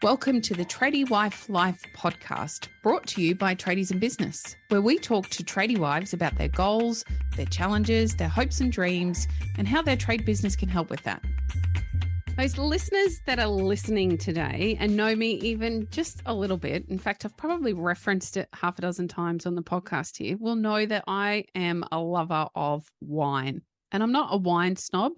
Welcome to the Tradie Wife Life podcast, brought to you by Tradies in Business, where we talk to tradie wives about their goals, their challenges, their hopes and dreams, and how their trade business can help with that. Those listeners that are listening today and know me even just a little bit, in fact, I've probably referenced it half a dozen times on the podcast here, will know that I am a lover of wine. And I'm not a wine snob.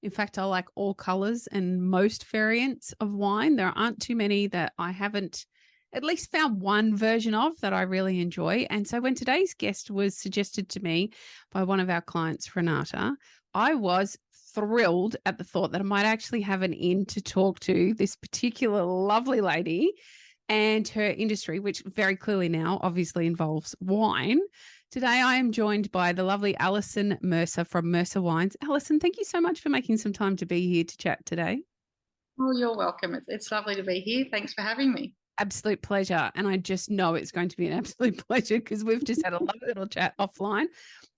In fact, I like all colors and most variants of wine. There aren't too many that I haven't at least found one version of that I really enjoy. And so when today's guest was suggested to me by one of our clients, Renata, I was thrilled at the thought that I might actually have an in to talk to this particular lovely lady and her industry, which very clearly now obviously involves wine. Today, I am joined by the lovely Alison Mercer from Mercer Wines. Alison, thank you so much for making some time to be here to chat today. Oh, you're welcome. It's lovely to be here. Thanks for having me. Absolute pleasure. And I just know it's going to be an absolute pleasure because we've just had a lovely little chat offline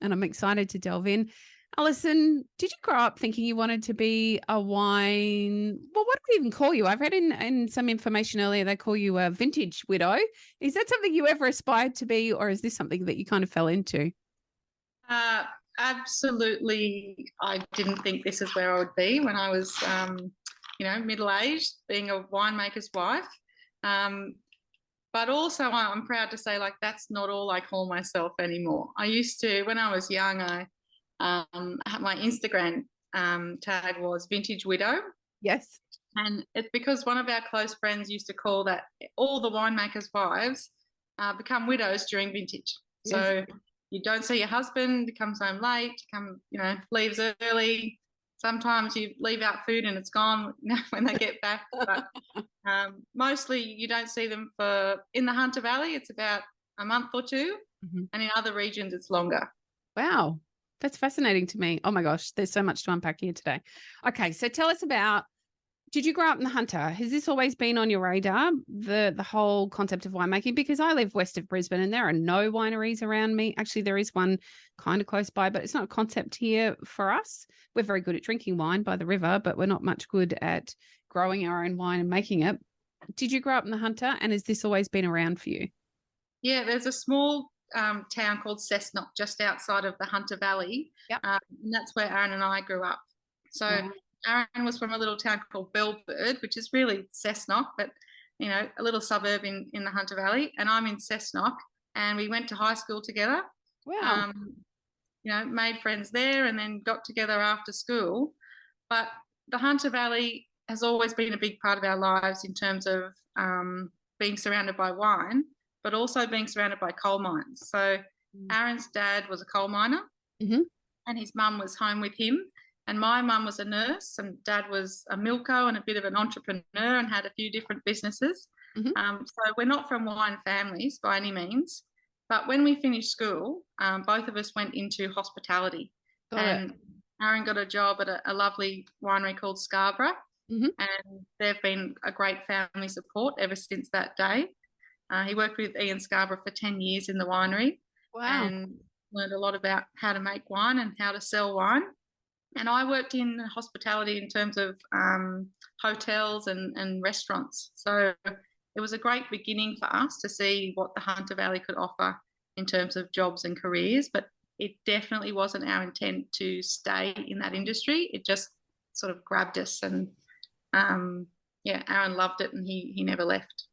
and I'm excited to delve in. Alison, did you grow up thinking you wanted to be a wine? Well, what do we even call you? I've read in some information earlier, they call you a vintage widow. Is that something you ever aspired to be, or is this something that you kind of fell into? Absolutely. I didn't think this is where I would be when I was, middle-aged, being a winemaker's wife. But also I'm proud to say, that's not all I call myself anymore. I used to, when I was young, my Instagram tag was Vintage Widow. Yes. And it's because one of our close friends used to call that all the winemakers' wives become widows during vintage. Yes. So you don't see your husband, he comes home late, leaves early. Sometimes you leave out food and it's gone when they get back. But mostly you don't see them in the Hunter Valley, it's about a month or two. Mm-hmm. And in other regions, it's longer. Wow. That's fascinating to me. Oh my gosh, there's so much to unpack here today. Okay, so tell us about, did you grow up in the Hunter? Has this always been on your radar, the whole concept of winemaking? Because I live west of Brisbane and there are no wineries around me. Actually, there is one kind of close by, but it's not a concept here for us. We're very good at drinking wine by the river, but we're not much good at growing our own wine and making it. Did you grow up in the Hunter, and has this always been around for you? Yeah, there's a small town called Cessnock just outside of the Hunter Valley. Yep. And that's where Aaron and I grew up. So Aaron was from a little town called Bellbird, which is really Cessnock, but, a little suburb in the Hunter Valley. And I'm in Cessnock, and we went to high school together. Wow. Made friends there and then got together after school. But the Hunter Valley has always been a big part of our lives in terms of being surrounded by wine, but also being surrounded by coal mines. So Aaron's dad was a coal miner, mm-hmm. and his mum was home with him. And my mum was a nurse, and dad was a milko and a bit of an entrepreneur and had a few different businesses. Mm-hmm. So we're not from wine families by any means. But when we finished school, both of us went into hospitality. Aaron got a job at a lovely winery called Scarborough, mm-hmm. and they've been a great family support ever since that day. He worked with Ian Scarborough for 10 years in the winery. Wow. And learned a lot about how to make wine and how to sell wine. And I worked in hospitality in terms of hotels and restaurants. So it was a great beginning for us to see what the Hunter Valley could offer in terms of jobs and careers. But it definitely wasn't our intent to stay in that industry. It just sort of grabbed us. And, Aaron loved it and he never left.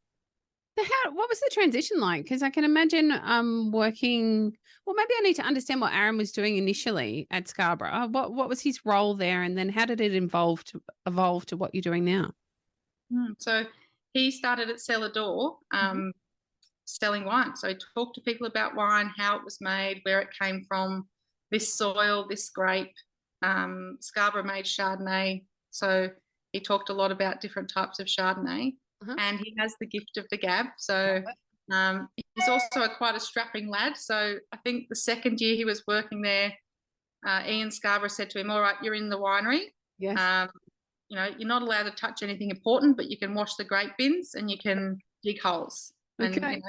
So what was the transition like? Because I can imagine working. Well, maybe I need to understand what Aaron was doing initially at Scarborough. What was his role there, and then how did it evolve to what you're doing now? So he started at Cellar Door, mm-hmm. selling wine. So he talked to people about wine, how it was made, where it came from, this soil, this grape. Scarborough made Chardonnay, so he talked a lot about different types of Chardonnay. Uh-huh. And he has the gift of the gab. So he's also quite a strapping lad. So I think the second year he was working there, Ian Scarborough said to him, all right, you're in the winery. Yes. You're not allowed to touch anything important, but you can wash the grape bins and you can dig holes. Okay.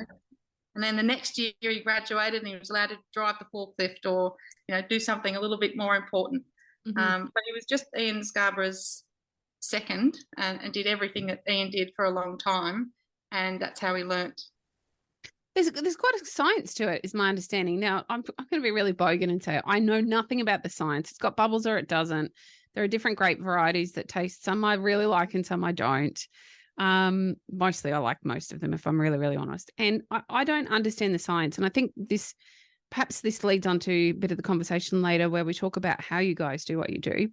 And then the next year he graduated and he was allowed to drive the forklift or, do something a little bit more important. Mm-hmm. But he was just Ian Scarborough's second and did everything that Ian did for a long time. And that's how he learnt. There's quite a science to it, is my understanding. Now, I'm going to be really bogan and say I know nothing about the science. It's got bubbles or it doesn't. There are different grape varieties that taste. Some I really like and some I don't. Mostly I like most of them, if I'm really, really honest. And I don't understand the science. And I think perhaps this leads on to a bit of the conversation later where we talk about how you guys do what you do.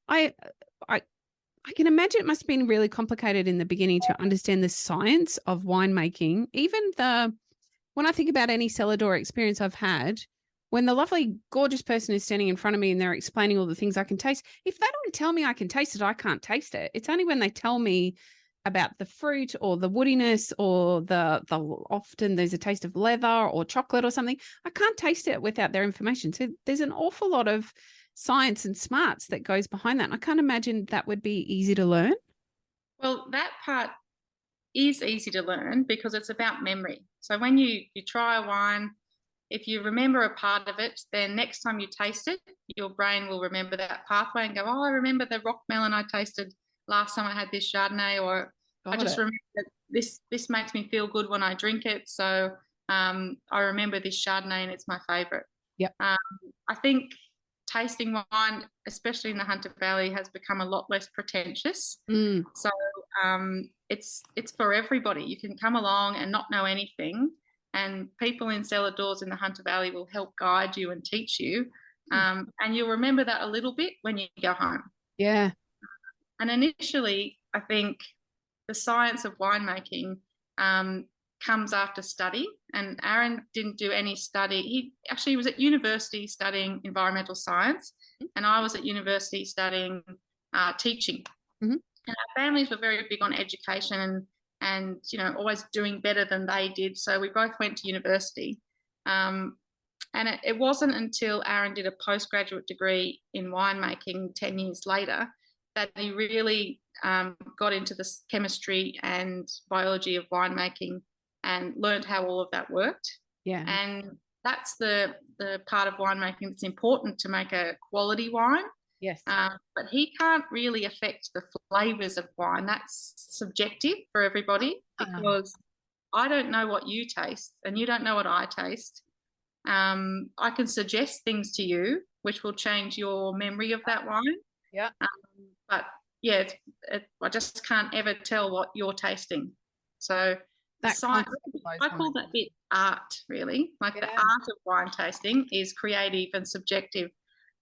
I can imagine it must have been really complicated in the beginning to understand the science of winemaking. When I think about any cellar door experience I've had, when the lovely, gorgeous person is standing in front of me and they're explaining all the things I can taste, if they don't tell me I can taste it, I can't taste it. It's only when they tell me about the fruit or the woodiness or the often there's a taste of leather or chocolate or something, I can't taste it without their information. So there's an awful lot of science and smarts that goes behind that. And I can't imagine that would be easy to learn. Well, that part is easy to learn because it's about memory. So when you try a wine, if you remember a part of it, then next time you taste it, your brain will remember that pathway and go, oh, I remember the rock melon I tasted last time I had this Chardonnay, or I just remember that this makes me feel good when I drink it. So I remember this Chardonnay and it's my favourite. Yep. I think tasting wine, especially in the Hunter Valley, has become a lot less pretentious. So it's for everybody. You can come along and not know anything, and people in cellar doors in the Hunter Valley will help guide you and teach you. And you'll remember that a little bit when you go home. Yeah. And initially, I think the science of winemaking comes after study. And Aaron didn't do any study. He actually was at university studying environmental science, and I was at university studying teaching. Mm-hmm. And our families were very big on education and always doing better than they did. So we both went to university. And it wasn't until Aaron did a postgraduate degree in winemaking 10 years later that he really got into the chemistry and biology of winemaking and learned how all of that worked. Yeah. And that's the part of winemaking that's important to make a quality wine. Yes. But he can't really affect the flavours of wine. That's subjective for everybody because I don't know what you taste and you don't know what I taste. I can suggest things to you which will change your memory of that wine. Yeah. But yeah, I just can't ever tell what you're tasting. So science, I call that bit art, really. Like the art of wine tasting is creative and subjective.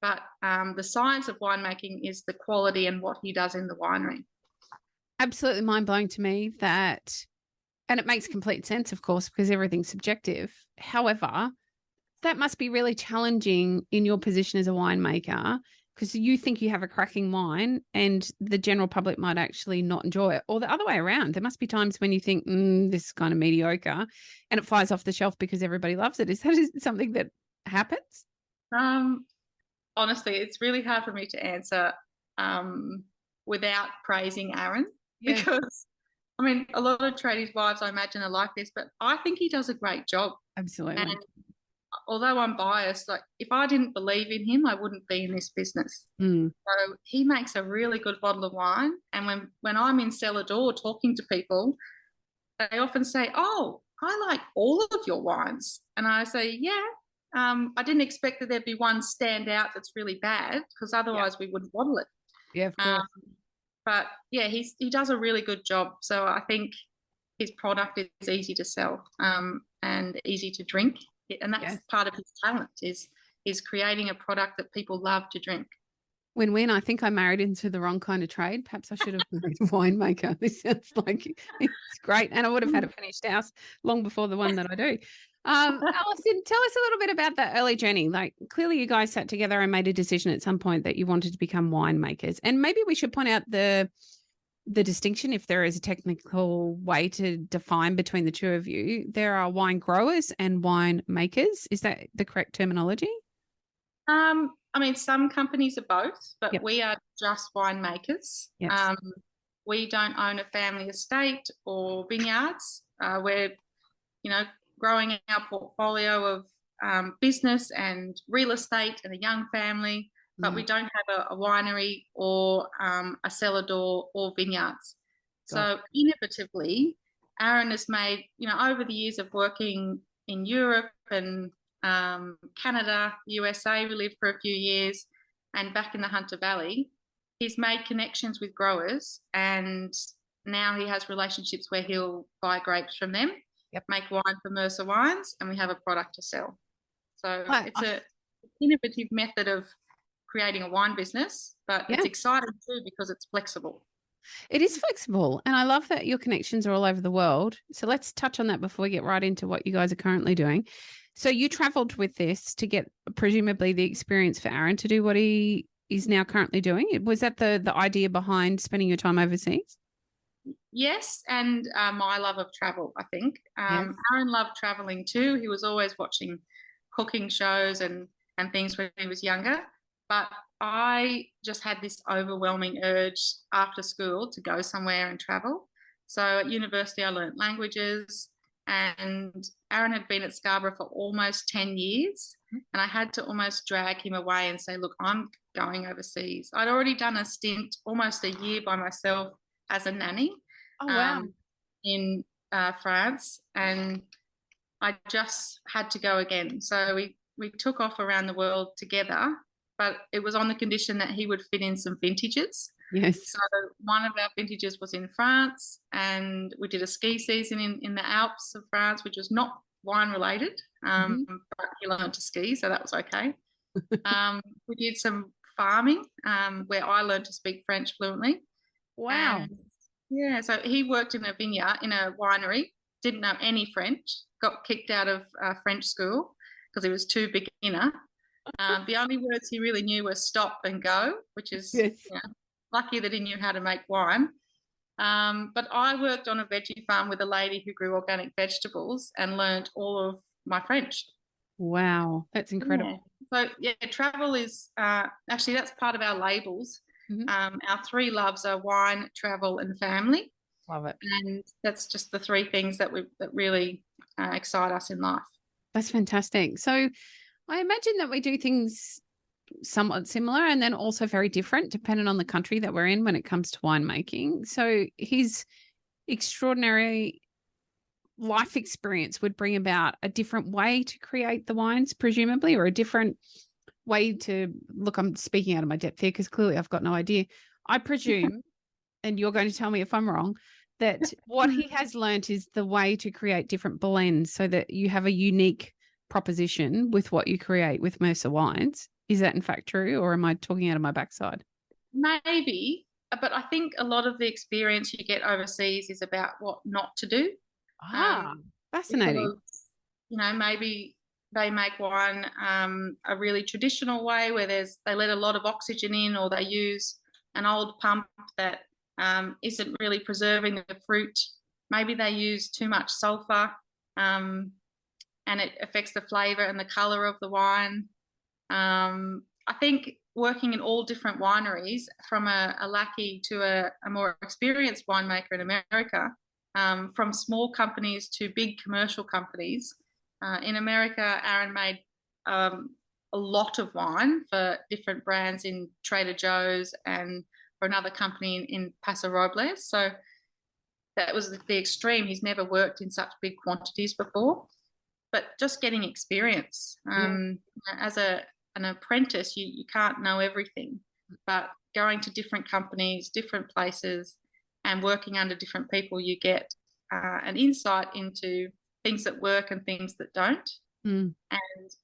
But the science of winemaking is the quality and what he does in the winery. Absolutely mind-blowing to me that, and it makes complete sense, of course, because everything's subjective. However, that must be really challenging in your position as a winemaker because you think you have a cracking wine and the general public might actually not enjoy it, or the other way around. There must be times when you think, this is kind of mediocre, and it flies off the shelf because everybody loves it. Is that something that happens? Honestly, it's really hard for me to answer without praising Aaron because, I mean, a lot of tradies' wives, I imagine, are like this, but I think he does a great job. Absolutely. And although I'm biased, like if I didn't believe in him, I wouldn't be in this business. So he makes a really good bottle of wine. And when I'm in cellar door talking to people, they often say, oh, I like all of your wines. And I say, yeah. I didn't expect that there'd be one stand out that's really bad because otherwise we wouldn't bottle it. Yeah, of course. But yeah, he does a really good job. So I think his product is easy to sell and easy to drink. And that's part of his talent is creating a product that people love to drink. When I think I married into the wrong kind of trade. Perhaps I should have married a winemaker. This sounds like it's great. And I would have had a finished house long before the one that I do. Alison, tell us a little bit about that early journey. Like clearly you guys sat together and made a decision at some point that you wanted to become winemakers. And maybe we should point out the distinction, if there is a technical way to define between the two of you. There are wine growers and wine makers. Is that the correct terminology? I mean, some companies are both, but we are just winemakers. Yes. We don't own a family estate or vineyards. We're, growing our portfolio of business and real estate and a young family. but we don't have a winery or a cellar door or vineyards. So inevitably, Aaron has made, over the years of working in Europe and Canada, USA, we lived for a few years, and back in the Hunter Valley, he's made connections with growers, and now he has relationships where he'll buy grapes from them, make wine for Mercer Wines, and we have a product to sell. So it's an innovative method of creating a wine business, but it's exciting too because it's flexible. It is flexible, and I love that your connections are all over the world. So let's touch on that before we get right into what you guys are currently doing. So you traveled with this to get presumably the experience for Aaron to do what he is now currently doing. Was that the idea behind spending your time overseas? Yes, and my love of travel, I think. Aaron loved traveling too. He was always watching cooking shows and things when he was younger. But I just had this overwhelming urge after school to go somewhere and travel. So at university, I learned languages, and Aaron had been at Scarborough for almost 10 years. And I had to almost drag him away and say, look, I'm going overseas. I'd already done a stint, almost a year by myself as a nanny in France. And I just had to go again. So we took off around the world together, but it was on the condition that he would fit in some vintages. Yes. So one of our vintages was in France, and we did a ski season in the Alps of France, which was not wine related, but he learned to ski, so that was okay. We did some farming where I learned to speak French fluently. Wow. So he worked in a vineyard, in a winery, didn't know any French, got kicked out of French school because he was too beginner. The only words he really knew were stop and go, which is lucky that he knew how to make wine. But I worked on a veggie farm with a lady who grew organic vegetables and learned all of my French. Wow, that's incredible. So travel is actually, that's part of our labels. Our three loves are wine, travel, and family. Love it. And that's just the three things that really excite us in life. That's fantastic. So I imagine that we do things somewhat similar and then also very different depending on the country that we're in when it comes to winemaking. So his extraordinary life experience would bring about a different way to create the wines, presumably, or a different way to look. I'm speaking out of my depth here because clearly I've got no idea. I presume, and you're going to tell me if I'm wrong, that what he has learnt is the way to create different blends so that you have a unique proposition with what you create with Mercer Wines. Is that in fact true, or am I talking out of my backside? Maybe, but I think a lot of the experience you get overseas is about what not to do. Fascinating. Because, maybe they make wine a really traditional way where they let a lot of oxygen in, or they use an old pump that isn't really preserving the fruit. Maybe they use too much sulfur and it affects the flavour and the colour of the wine. I think working in all different wineries, from a lackey to a more experienced winemaker in America, from small companies to big commercial companies. In America, Aaron made a lot of wine for different brands in Trader Joe's and for another company in Paso Robles. So that was the extreme. He's never worked in such big quantities before, but just getting experience. As an apprentice, you can't know everything, but going to different companies, different places, and working under different people, you get an insight into things that work and things that don't. And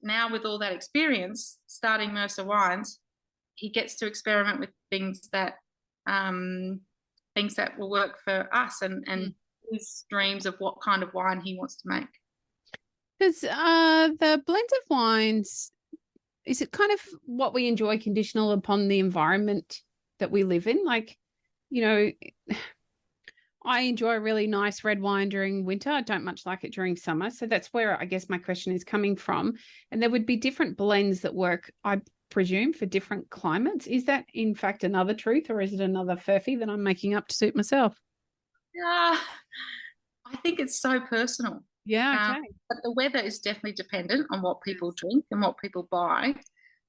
now with all that experience, starting Mercer Wines, he gets to experiment with things that will work for us and his dreams of what kind of wine he wants to make. Because the blend of wines, is it kind of what we enjoy conditional upon the environment that we live in? Like, I enjoy a really nice red wine during winter. I don't much like it during summer. So that's where I guess my question is coming from. And there would be different blends that work, I presume, for different climates. Is that in fact another truth, or is it another furphy that I'm making up to suit myself? Yeah, I think it's so personal. Yeah, okay. But the weather is definitely dependent on what people drink and what people buy.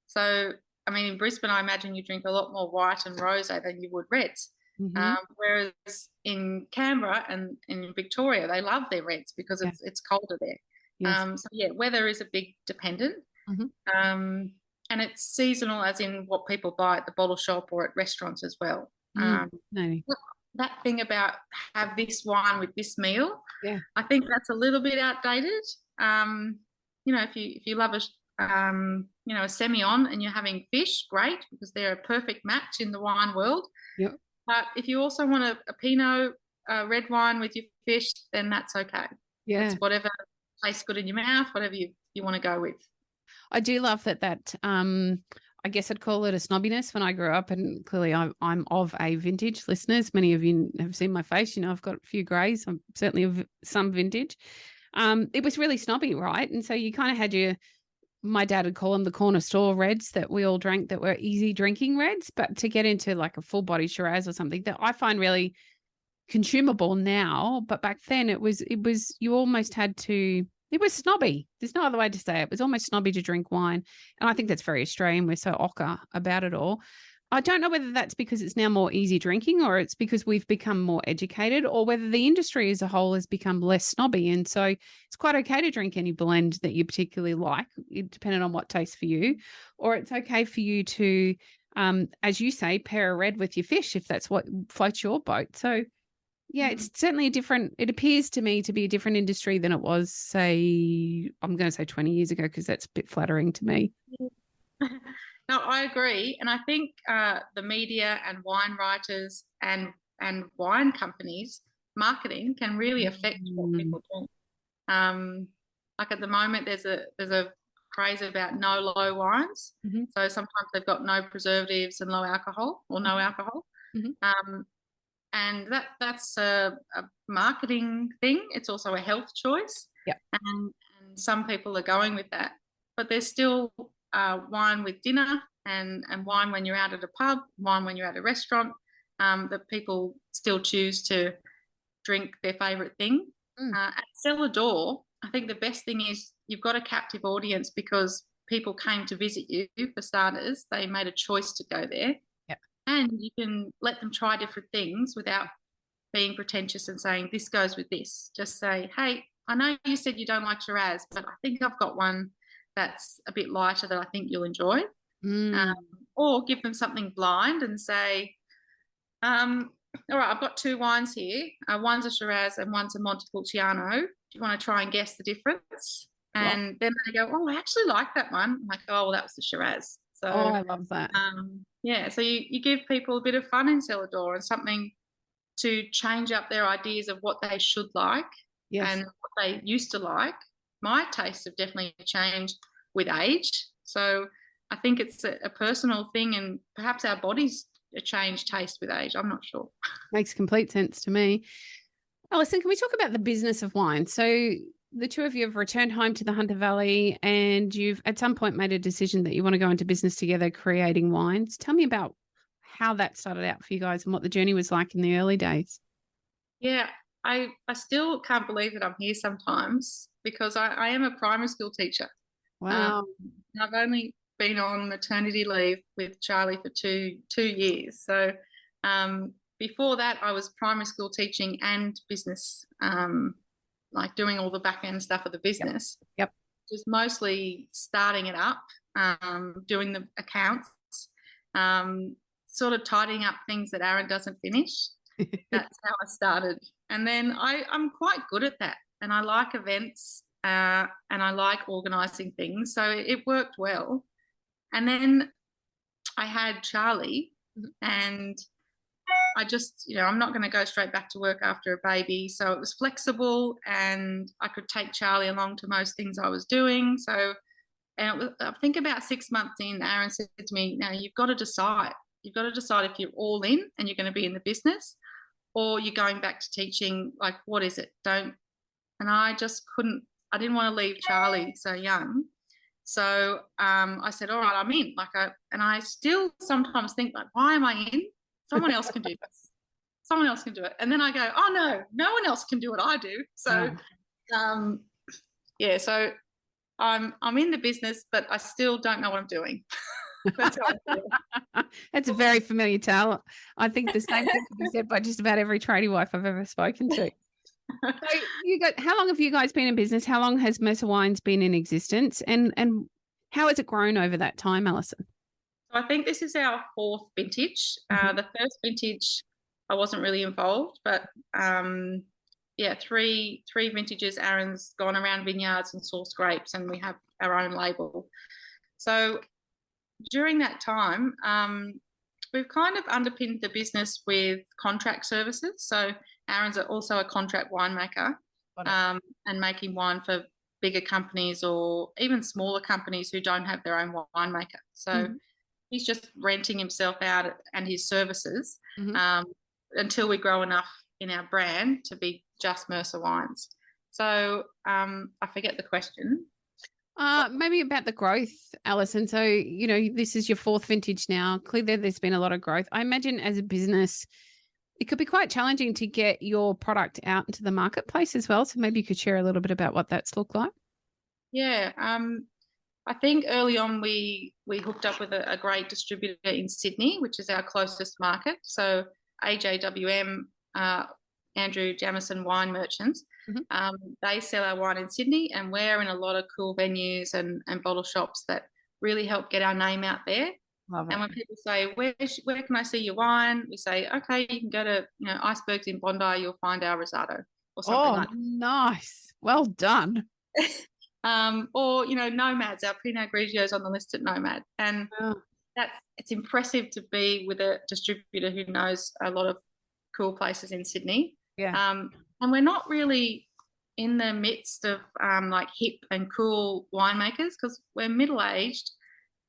So I mean, in Brisbane, I imagine you drink a lot more white and rosé than you would reds. Mm-hmm. Whereas in Canberra and in Victoria, they love their reds because Yeah. it's colder there. Yes. So yeah, weather is a big dependent. Mm-hmm. And it's seasonal, as in what people buy at the bottle shop or at restaurants as well. No. That thing about have this wine with this meal, Yeah. I think that's a little bit outdated. If you love a Semillon and you're having fish, great, because they're a perfect match in the wine world. Yep. But if you also want a Pinot red wine with your fish, then that's okay. Yeah. It's whatever tastes good in your mouth, whatever you want to go with. I do love that I guess I'd call it a snobbiness when I grew up, and clearly I'm of a vintage. Listeners, many of you have seen my face. I've got a few greys. I'm certainly of some vintage. It was really snobby, right? And so you kind of had my dad would call them the corner store reds that we all drank that were easy drinking reds, but to get into like a full body Shiraz or something that I find really consumable now, but back then it was you almost had to. It was snobby. There's no other way to say it. It was almost snobby to drink wine. And I think that's very Australian. We're so ochre about it all. I don't know whether that's because it's now more easy drinking or it's because we've become more educated or whether the industry as a whole has become less snobby. And so it's quite okay to drink any blend that you particularly like, depending on what tastes for you. Or it's okay for you to, as you say, pair a red with your fish if that's what floats your boat. So yeah, it's certainly it appears to me to be a different industry than it was, say, I'm going to say 20 years ago, because that's a bit flattering to me. No, I agree. And I think the media and wine writers and wine companies, marketing can really affect what people drink. Like at the moment, there's a craze about no low wines. Mm-hmm. So sometimes they've got no preservatives and low alcohol or no alcohol. Mm-hmm. And that's a marketing thing. It's also a health choice. Yeah. And some people are going with that. But there's still wine with dinner and wine when you're out at a pub, wine when you're at a restaurant, that people still choose to drink their favourite thing. At Cellar Door, I think the best thing is you've got a captive audience because people came to visit you for starters. They made a choice to go there. And you can let them try different things without being pretentious and saying, this goes with this. Just say, hey, I know you said you don't like Shiraz, but I think I've got one that's a bit lighter that I think you'll enjoy. Or give them something blind and say, all right, I've got two wines here. One's a Shiraz and one's a Montepulciano. Do you want to try and guess the difference? And then they go, oh, I actually like that one. I'm like, oh, well, that was the Shiraz. So, I love that. Yeah, so you give people a bit of fun in Cellar Door and something to change up their ideas of what they should like and what they used to like. My tastes have definitely changed with age. So I think it's a personal thing, and perhaps our bodies change taste with age. I'm not sure. Makes complete sense to me. Alison, can we talk about the business of wine? So the two of you have returned home to the Hunter Valley and you've at some point made a decision that you want to go into business together creating wines. Tell me about how that started out for you guys and what the journey was like in the early days. Yeah, I still can't believe that I'm here sometimes because I am a primary school teacher. Wow. I've only been on maternity leave with Charlie for two years. So before that, I was primary school teaching and business, like doing all the back end stuff of the business. Yep. Just mostly starting it up, doing the accounts, sort of tidying up things that Aaron doesn't finish. That's how I started. And then I'm quite good at that. And I like events and I like organising things. So it worked well. And then I had Charlie and I just, I'm not going to go straight back to work after a baby. So it was flexible and I could take Charlie along to most things I was doing. So, and it was, I think about 6 months in, Aaron said to me, now you've got to decide. You've got to decide if you're all in and you're going to be in the business or you're going back to teaching. Like, what is it? And I just I didn't want to leave Charlie so young. So I said, all right, I'm in. And I still sometimes think, like, why am I in? Someone else can do this. Someone else can do it. And then I go, oh, no one else can do what I do. So, so I'm in the business, but I still don't know what I'm doing. That's how I feel. That's a very familiar tale. I think the same thing could be said by just about every tradie wife I've ever spoken to. So how long have you guys been in business? How long has Mercer Wines been in existence? And how has it grown over that time, Alison? So I think this is our fourth vintage. The first vintage, I wasn't really involved, but yeah, three vintages. Aaron's gone around vineyards and sourced grapes, and we have our own label. So during that time, we've kind of underpinned the business with contract services. So Aaron's also a contract winemaker, and making wine for bigger companies or even smaller companies who don't have their own winemaker. So he's just renting himself out and his services until we grow enough in our brand to be just Mercer Wines. So I forget the question. Maybe about the growth, Alison. So, this is your fourth vintage now. Clearly, there's been a lot of growth. I imagine as a business, it could be quite challenging to get your product out into the marketplace as well. So maybe you could share a little bit about what that's looked like. Yeah. I think early on we hooked up with a great distributor in Sydney, which is our closest market. So AJWM, Andrew Jamison Wine Merchants, they sell our wine in Sydney, and we're in a lot of cool venues and bottle shops that really help get our name out there. Love it. And when people say, where can I see your wine? We say, okay, you can go to Icebergs in Bondi, you'll find our Rosado or something like that. Nice. Well done. Or Nomads, our Pinot Grigio's on the list at Nomad, and it's impressive to be with a distributor who knows a lot of cool places in Sydney. And we're not really in the midst of like hip and cool winemakers because we're middle aged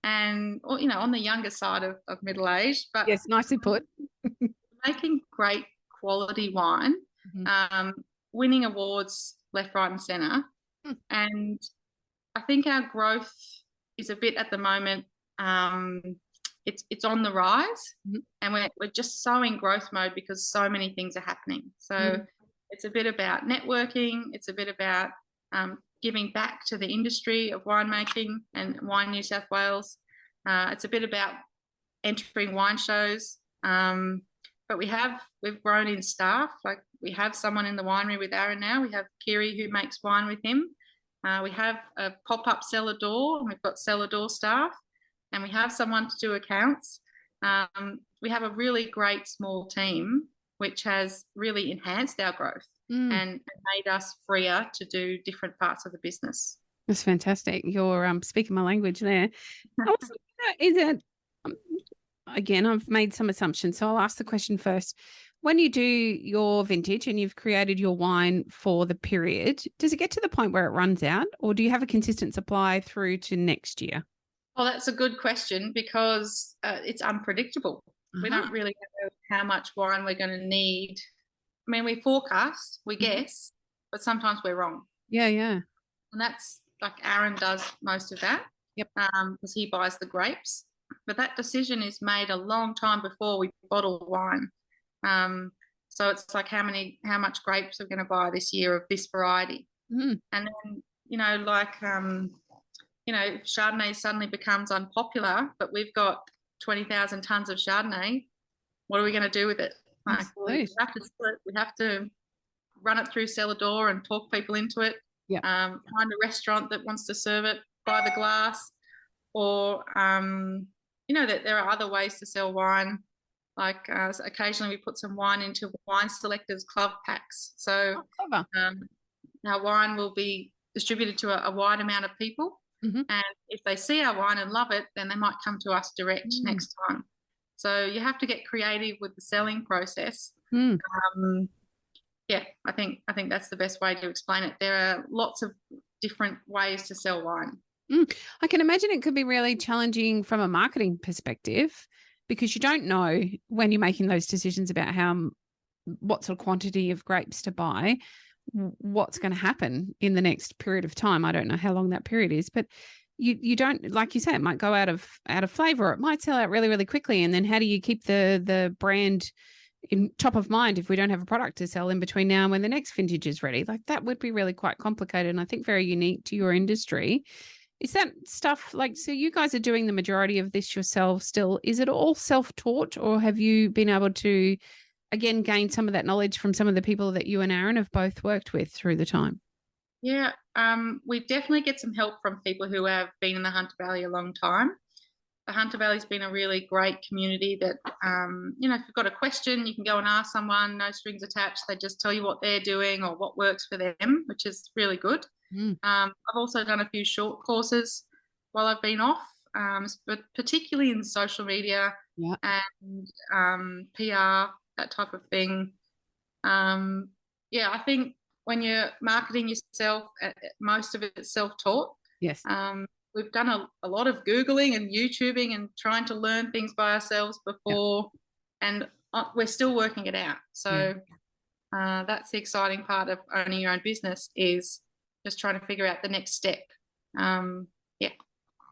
and on the younger side of middle aged. But yes, nicely put. Making great quality wine, winning awards left, right, and centre. And I think our growth is a bit at the moment, it's on the rise, and we're just so in growth mode because so many things are happening. So it's a bit about networking. It's a bit about giving back to the industry of winemaking and Wine New South Wales. It's a bit about entering wine shows. But we've grown in staff. Like we have someone in the winery with Aaron now. We have Kiri who makes wine with him. We have a pop-up cellar door, and we've got cellar door staff, and we have someone to do accounts. We have a really great small team, which has really enhanced our growth and made us freer to do different parts of the business. That's fantastic. You're speaking my language there. Also, is it? Again, I've made some assumptions, so I'll ask the question first. When you do your vintage and you've created your wine for the period, does it get to the point where it runs out, or do you have a consistent supply through to next year? Well, that's a good question because it's unpredictable. We don't really know how much wine we're going to need. I mean, we forecast, we guess, but sometimes we're wrong. Yeah. And that's like Aaron does most of that. Yep. Because he buys the grapes. But that decision is made a long time before we bottle wine. So it's like how much grapes we're going to buy this year of this variety. And then, if Chardonnay suddenly becomes unpopular, but we've got 20,000 tons of Chardonnay, what are we going to do with it? Like, we have to split. We have to run it through cellar door and talk people into it. Yeah. Find a restaurant that wants to serve it by the glass, or that there are other ways to sell wine. Like occasionally we put some wine into wine selectors club packs. So our wine will be distributed to a wide amount of people. And if they see our wine and love it, then they might come to us direct next time. So you have to get creative with the selling process. I think that's the best way to explain it. There are lots of different ways to sell wine. I can imagine it could be really challenging from a marketing perspective because you don't know when you're making those decisions about what sort of quantity of grapes to buy, what's going to happen in the next period of time. I don't know how long that period is, but you don't, like you say, it might go out of flavor, or it might sell out really, really quickly. And then how do you keep the brand in top of mind if we don't have a product to sell in between now and when the next vintage is ready? Like that would be really quite complicated, and I think very unique to your industry. Is that stuff like, so you guys are doing the majority of this yourselves still? Is it all self-taught, or have you been able to, again, gain some of that knowledge from some of the people that you and Aaron have both worked with through the time? Yeah, we definitely get some help from people who have been in the Hunter Valley a long time. The Hunter Valley's been a really great community that, you know, if you've got a question, you can go and ask someone, no strings attached. They just tell you what they're doing or what works for them, which is really good. Mm. I've also done a few short courses while I've been off, but particularly in social media Yeah. and PR, that type of thing. Yeah, I think when you're marketing yourself, most of it's self-taught. Yes. We've done a lot of Googling and YouTubing and trying to learn things by ourselves Yeah. before, and we're still working it out. Yeah. So that's the exciting part of owning your own business, is just trying to figure out the next step. Yeah.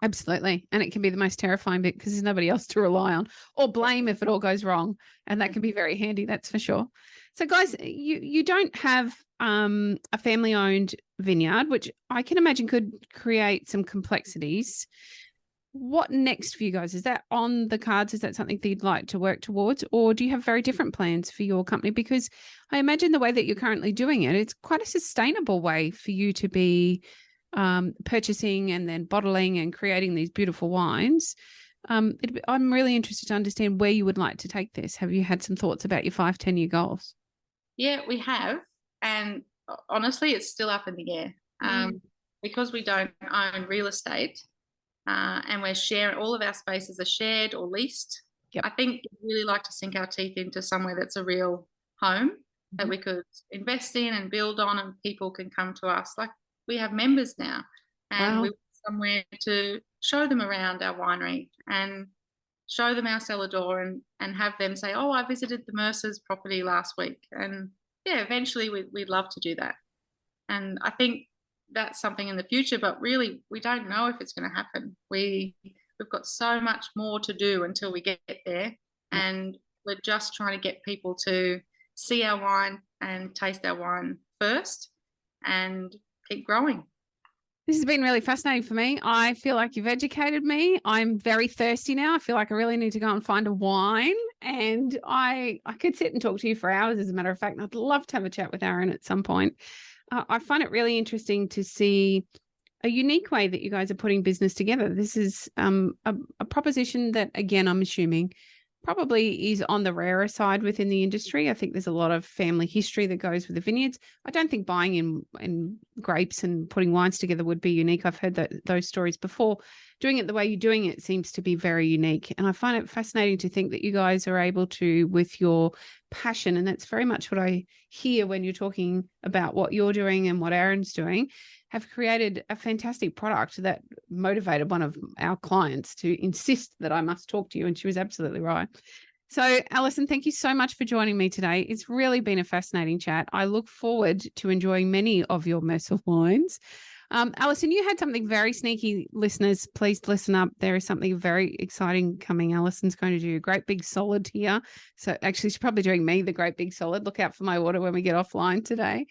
Absolutely. And it can be the most terrifying bit because there's nobody else to rely on or blame if it all goes wrong. And that can be very handy, that's for sure. So guys, you don't have a family owned vineyard, which I can imagine could create some complexities. What next for you guys? Is that on the cards? Is that something that you'd like to work towards? Or do you have very different plans for your company? Because I imagine the way that you're currently doing it, it's quite a sustainable way for you to be purchasing and then bottling and creating these beautiful wines. I'm really interested to understand where you would like to take this. Have you had some thoughts about your 5-10 year goals? Yeah, we have. And honestly, it's still up in the air, because we don't own real estate, and we're sharing, all of our spaces are shared or leased. Yep. I think we'd really like to sink our teeth into somewhere that's a real home that we could invest in and build on, and people can come to us. Like, we have members now, and we want somewhere to show them around our winery and show them our cellar door, and have them say, oh, I visited the Mercer's property last week. And yeah, eventually we'd love to do that. And I think that's something in the future, but really we don't know if it's going to happen. We've got so much more to do until we get there. And we're just trying to get people to see our wine and taste our wine first and keep growing. This has been really fascinating for me. I feel like you've educated me. I'm very thirsty now. I feel like I really need to go and find a wine. And I could sit and talk to you for hours, as a matter of fact. And I'd love to have a chat with Aaron at some point. I find it really interesting to see a unique way that you guys are putting business together. This is a proposition that, again, I'm assuming probably is on the rarer side within the industry. I think there's a lot of family history that goes with the vineyards. I don't think buying in grapes and putting wines together would be unique. I've heard those stories before. Doing it the way you're doing it seems to be very unique. And I find it fascinating to think that you guys are able to, with your passion, and that's very much what I hear when you're talking about what you're doing and what Aaron's doing, have created a fantastic product that motivated one of our clients to insist that I must talk to you. And she was absolutely right. So, Alison, thank you so much for joining me today. It's really been a fascinating chat. I look forward to enjoying many of your Mercer wines. Alison, you had something very sneaky, listeners. Please listen up. There is something very exciting coming. Alison's going to do a great big solid here. So actually, she's probably doing me the great big solid. Look out for my order when we get offline today.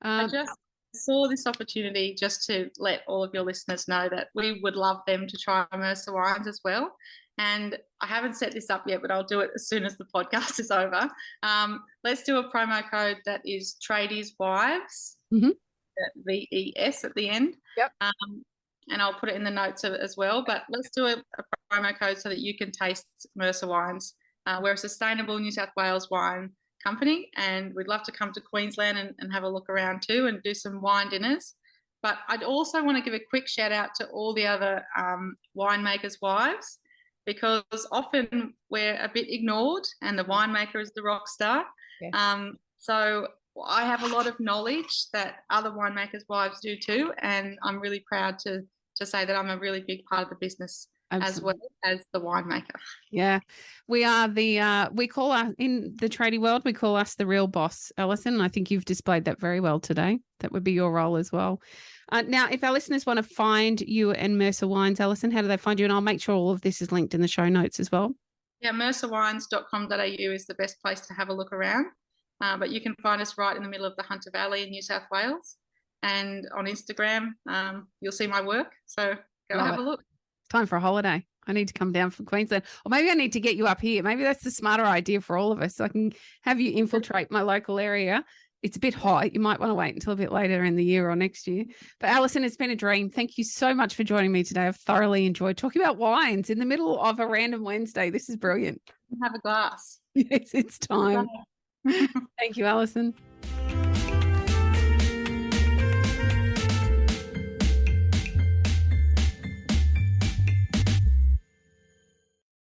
I just saw this opportunity just to let all of your listeners know that we would love them to try Mercer wines as well. And I haven't set this up yet, but I'll do it as soon as the podcast is over. Let's do a promo code that is Tradies Wives, VES at the end. Yep. And I'll put it in the notes as well. But let's do a promo code so that you can taste Mercer wines. We're a sustainable New South Wales wine company, and we'd love to come to Queensland and have a look around too and do some wine dinners. But I'd also want to give a quick shout out to all the other winemakers' wives, because often we're a bit ignored and the winemaker is the rock star. Yeah. So I have a lot of knowledge that other winemakers' wives do too, and I'm really proud to say that I'm a really big part of the business. Absolutely. As well as the winemaker. Yeah, we are we call us in the tradie world, we call us the real boss, Alison. I think you've displayed that very well today. That would be your role as well. Now, if our listeners want to find you and Mercer Wines, Alison, how do they find you? And I'll make sure all of this is linked in the show notes as well. Yeah, mercerwines.com.au is the best place to have a look around. But you can find us right in the middle of the Hunter Valley in New South Wales. And on Instagram, you'll see my work. So Go have a look. Time for a holiday. I need to come down from Queensland. Or maybe I need to get you up here. Maybe that's the smarter idea for all of us. So I can have you infiltrate my local area. It's a bit hot. You might want to wait until a bit later in the year or next year. But Alison, it's been a dream. Thank you so much for joining me today. I've thoroughly enjoyed talking about wines in the middle of a random Wednesday. This is brilliant. Have a glass. Yes, it's time. Thank you, Alison.